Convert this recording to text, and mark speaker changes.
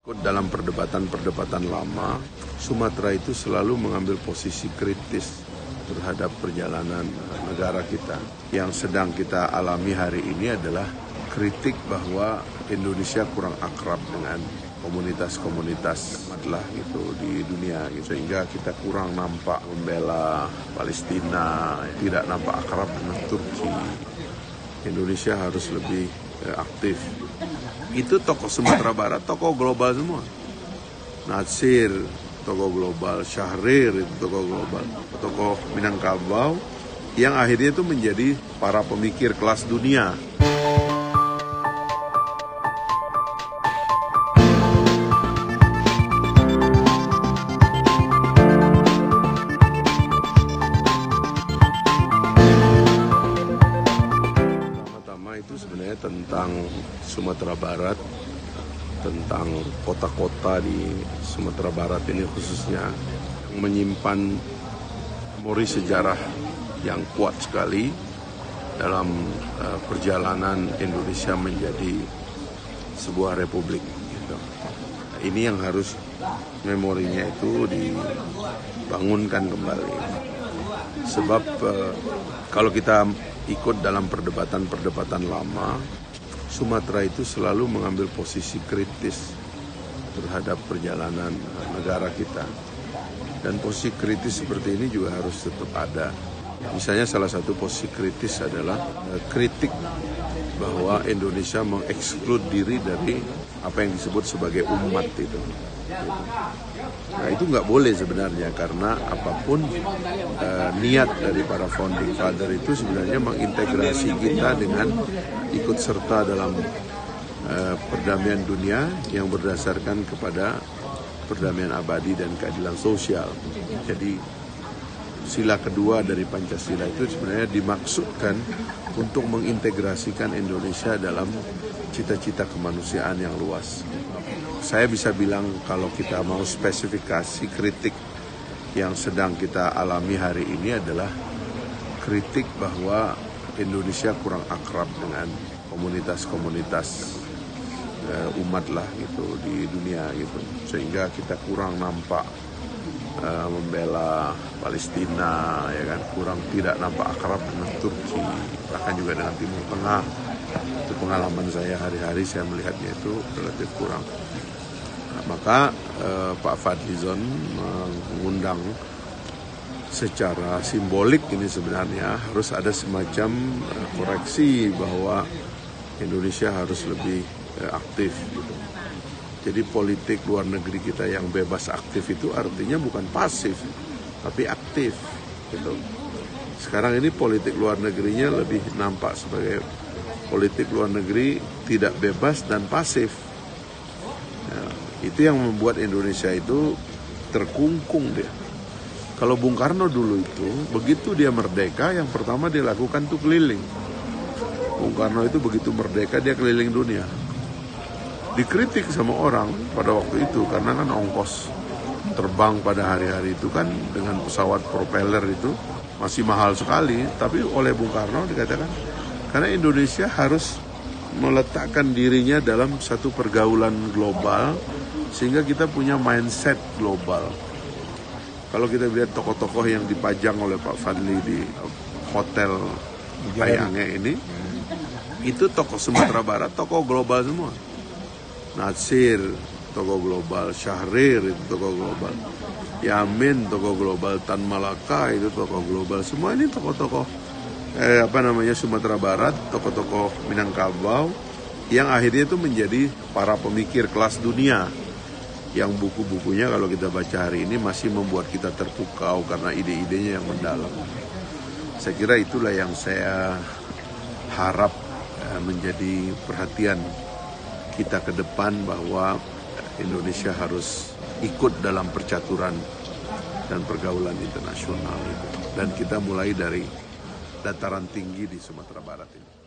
Speaker 1: Dalam perdebatan-perdebatan lama, Sumatera itu selalu mengambil posisi kritis terhadap perjalanan negara kita. Yang sedang kita alami hari ini adalah kritik bahwa Indonesia kurang akrab dengan komunitas-komunitas gitu di dunia, sehingga kita kurang nampak membela Palestina, tidak nampak akrab dengan Turki. Indonesia harus lebih aktif. Itu tokoh Sumatera Barat, tokoh global semua. Natsir, tokoh global. Syahrir, itu tokoh global. Tokoh Minangkabau yang akhirnya itu menjadi para pemikir kelas dunia. Itu sebenarnya tentang Sumatera Barat, tentang kota-kota di Sumatera Barat ini khususnya menyimpan memori sejarah yang kuat sekali dalam perjalanan Indonesia menjadi sebuah republik. Gitu. Ini yang harus memorinya itu dibangunkan kembali. Sebab kalau kita ikut dalam perdebatan-perdebatan lama, Sumatera itu selalu mengambil posisi kritis terhadap perjalanan negara kita. Dan posisi kritis seperti ini juga harus tetap ada. Misalnya salah satu posisi kritis adalah kritik bahwa Indonesia mengeksklud diri dari apa yang disebut sebagai umat itu. Nah itu nggak boleh sebenarnya, karena apapun niat dari para founding father itu sebenarnya mengintegrasi kita dengan ikut serta dalam perdamaian dunia yang berdasarkan kepada perdamaian abadi dan keadilan sosial. Jadi sila kedua dari Pancasila itu sebenarnya dimaksudkan untuk mengintegrasikan Indonesia dalam cita-cita kemanusiaan yang luas. Saya bisa bilang kalau kita mau spesifikasi kritik yang sedang kita alami hari ini adalah kritik bahwa Indonesia kurang akrab dengan komunitas-komunitas umat lah gitu di dunia gitu, sehingga kita kurang nampak membela Palestina, ya kan, kurang tidak nampak akrab dengan Turki, bahkan juga dengan Timur Tengah. Itu pengalaman saya hari-hari, saya melihatnya itu relatif kurang. Nah, maka Pak Fadlizon mengundang secara simbolik ini sebenarnya harus ada semacam koreksi bahwa Indonesia harus lebih aktif gitu. Jadi politik luar negeri kita yang bebas aktif itu artinya bukan pasif, tapi aktif gitu. Sekarang ini politik luar negerinya lebih nampak sebagai politik luar negeri tidak bebas dan pasif. Ya, itu yang membuat Indonesia itu terkungkung dia. Kalau Bung Karno dulu itu, begitu dia merdeka, yang pertama dia lakukan tuh keliling. Bung Karno itu begitu merdeka dia keliling dunia. Dikritik sama orang pada waktu itu karena kan ongkos terbang pada hari-hari itu kan dengan pesawat propeller itu masih mahal sekali. Tapi oleh Bung Karno dikatakan karena Indonesia harus meletakkan dirinya dalam satu pergaulan global sehingga kita punya mindset global. Kalau kita lihat tokoh-tokoh yang dipajang oleh Pak Fadli di hotel Payange ini, itu tokoh Sumatera Barat, tokoh global semua. Natsir, tokoh global. Syahrir, itu tokoh global. Yamin, tokoh global. Tan Malaka, itu tokoh global. Semua ini tokoh-tokoh Sumatera Barat, tokoh-tokoh Minangkabau yang akhirnya itu menjadi para pemikir kelas dunia, yang buku-bukunya kalau kita baca hari ini masih membuat kita terpukau karena ide-idenya yang mendalam. Saya kira itulah yang saya harap menjadi perhatian kita ke depan, bahwa Indonesia harus ikut dalam percaturan dan pergaulan internasional itu. Dan kita mulai dari dataran tinggi di Sumatera Barat ini.